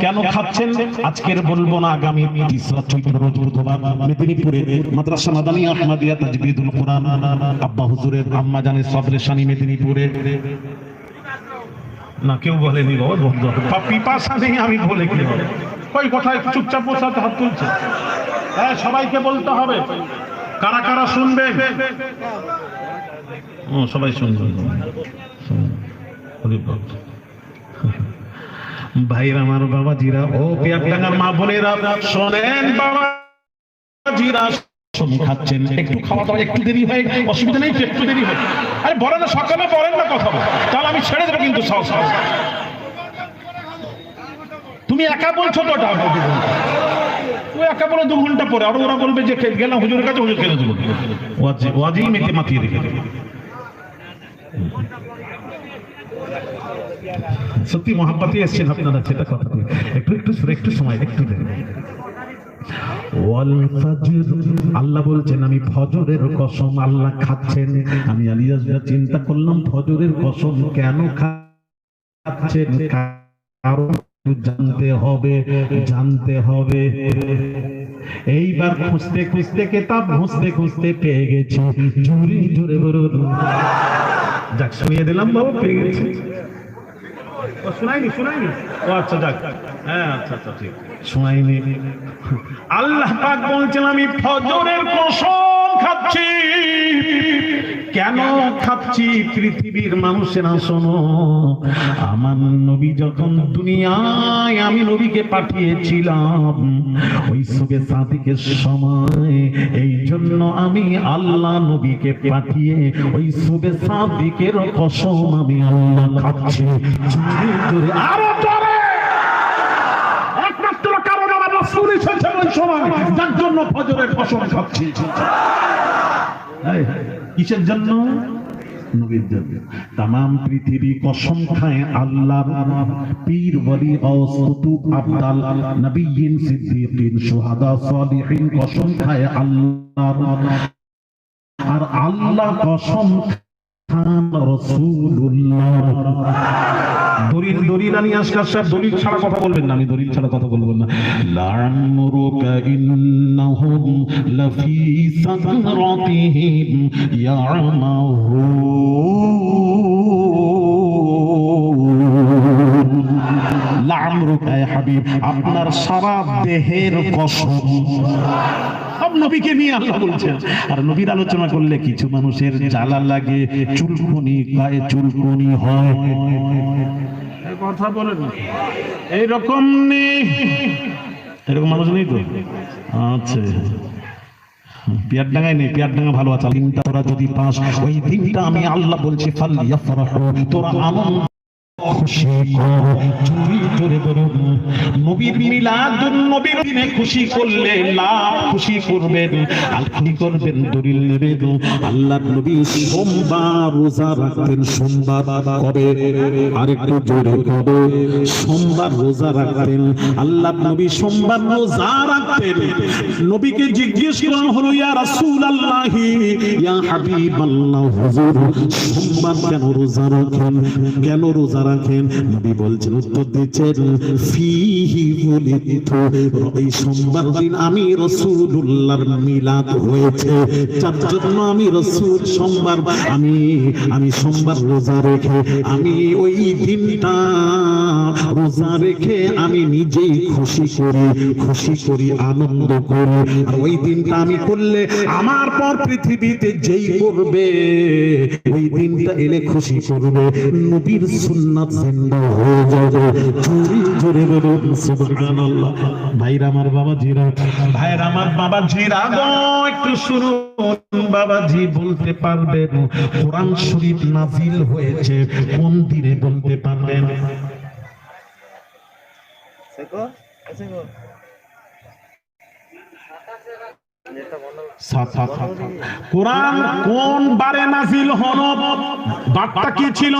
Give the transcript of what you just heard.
কেন খাচ্ছেন আজকের বলবো না, আগামী ৩০ চৈত্র রোজ বুধবার মেদিনীপুরে মাদ্রাসা মাদানিয়া আহমদিয়া তাজবিদুল কোরআন আব্বা হুজুরের আম্মা জানের সদরেশানি মেদিনীপুরে। না কেউ বলেনি বাবা, বন্ধ পিপাসা নেই, আমি বলে কি হবে, কই কোথায় চুপচাপ বসাতে হাত তুলছে। হ্যাঁ সবাইকে বলতে হবে, কারা কারা শুনবেন, সবাই শুনবেন। ভাইরা আমার বাবাজিরা, ও পিয়ারডাঙ্গার মা বোনেরা শোনেন, বাবাজিরা খাচ্ছেন, একটু খাওয়া দাওয়া একটু দেরি হয়, অসুবিধা নেই, একটু দেরি হয়। আরে বলেন না, সকালে বলেন না কথা বল, তাহলে আমি ছেড়ে দেবো কিন্তু। তুমি একা বলছো তো, ও একা বলে 2 ঘন্টা পরে, আর ওরা বলবে যে গেলাম হুজুরের কাছে, হুজুর খেলে দেবো, ওয়াজই মেখে মাতিয়ে রেখে দেবে। সত্যি মহাব্বতে এসছেন আপনারা, সেটা কথা একটু সময় একটু দেন। আল্লাহ বলছেন আমি ফজরের কসম, আল্লাহ খাচ্ছেন। আমি আলিয়াস চিন্তা করলাম ফজরের কসম কেন খাচ্ছেন, কারণ জানতে হবে। এইবার খুঁজতে খুঁজতে কেতাব খুঁজতে পেয়ে গেছি, জোরে বলুন যাক, শুনিয়ে দিলাম বাবা, পেয়ে গেছি। শোনাইনি ও আচ্ছা যাক, হ্যাঁ আচ্ছা ঠিক শোনাইনি। আল্লাহ পাক বলছেন আমি ফজরের কসম খাচ্ছি। কেন খাচ্ছি পৃথিবীর মানুষেরা শোনো, আমার নবী যখন দুনিয়ায় আমি নবীকে পাঠিয়েছিলাম ওই সুবে সাদিকের সময়, এই জন্য আমি আল্লাহ নবীকে পাঠিয়ে ওই সুবে সাদিকের কসম আমি আল্লাহ খাচ্ছি। আরো জোরে, একমাত্র কারণ আমার রাসূল এসেছেন ওই সময়, যার জন্য ফজরের কসম খাচ্ছি। কিসের জন্য? নবীর জন্য। তামাম পৃথিবী কসম খায় আল্লাহর পীর ওলি গাউস কুতুব আবদাল নবিয়্যিন সিদ্দিকিন শুহাদা সালিহিন কসম খায় আল্লাহর, আর আল্লাহ কসম খান রাসূলুল্লাহ। দলিল আনি আসকার সাহেব, দলিল ছাড়া কথা বলবেন না, আমি দলিল ছাড়া কথা বলবো না। লা'আমরুকা ইন্নাহুম লাফি সাকরাতিহিম ইয়া'মাহুন। লা'আমরুকা ইয়া হাবিব, আপনার সারা দেহের কসম। সব নবীকে নিয়ে আল্লাহ বলছেন। আর নবীর আলোচনা করলে কিছু মানুষের জ্বালা লাগে, চুলকুনি গায়ে চুলকুনি হয়, কথা বলেন এইরকম নেই, এরকম মানুষ নেই তো। আচ্ছা পিয়ারডাঙ্গায় নেই, পিয়ারডাঙ্গা ভালো আছে। দিনটা তোরা যদি পাস, ওই দিনটা আমি আল্লাহ বলছি ফালইয়াফরাহু, তোরা আনন্দ খুশি করো। জোরে বলুন নবীর মিলাদুন নবীর দিনে খুশি করলে লাভ, খুশি করবেন আর খুশি করবেন, দলিল নেবেন। আল্লাহর নবী সোমবার রোজা রাখতেন। সোমবার কবে? আরেকটু জোরে কবে? সোমবার রোজা রাখতেন। আল্লাহর নবী সোমবার রোজা রাখতেন। নবীকে জিজ্ঞেস করা হলো ইয়া রাসূলুল্লাহ, ইয়া হাবিবাল্লাহ, হুজুর সোমবার কেন রোজা রাখেন, কেন রোজা রাখেন? নবী বলছেন, উত্তর দিচ্ছেন ফিহি বুলিতু, এই সোমবার দিন আমি রাসূলুল্লাহর মিলাদ হয়েছে, যার জন্য আমি রাসূল সোমবার আমি সোমবার রোজা রেখে আমি ওই দিনটা রোজা রেখে আমি নিজেই খুশি করি আনন্দ করি। আর ওই দিনটা আমি করলে আমার পর পৃথিবীতে যেই করবে ওই দিনটা এলে খুশি করবে, নবীর সুন্নাত জিন্দা হয়ে যাবে। জোরে বলুন সুবহানাল্লাহ। ভাইরা আমার বাবাজিরা গো, একটু শুনুন বাবাজি, বলতে পারবেন কোরআন শরীফ নাজিল হয়েছে কোন দিনে বলতে পারবেন? কোরআন কোন বারে নাজিল হলো, বারটা কি ছিল?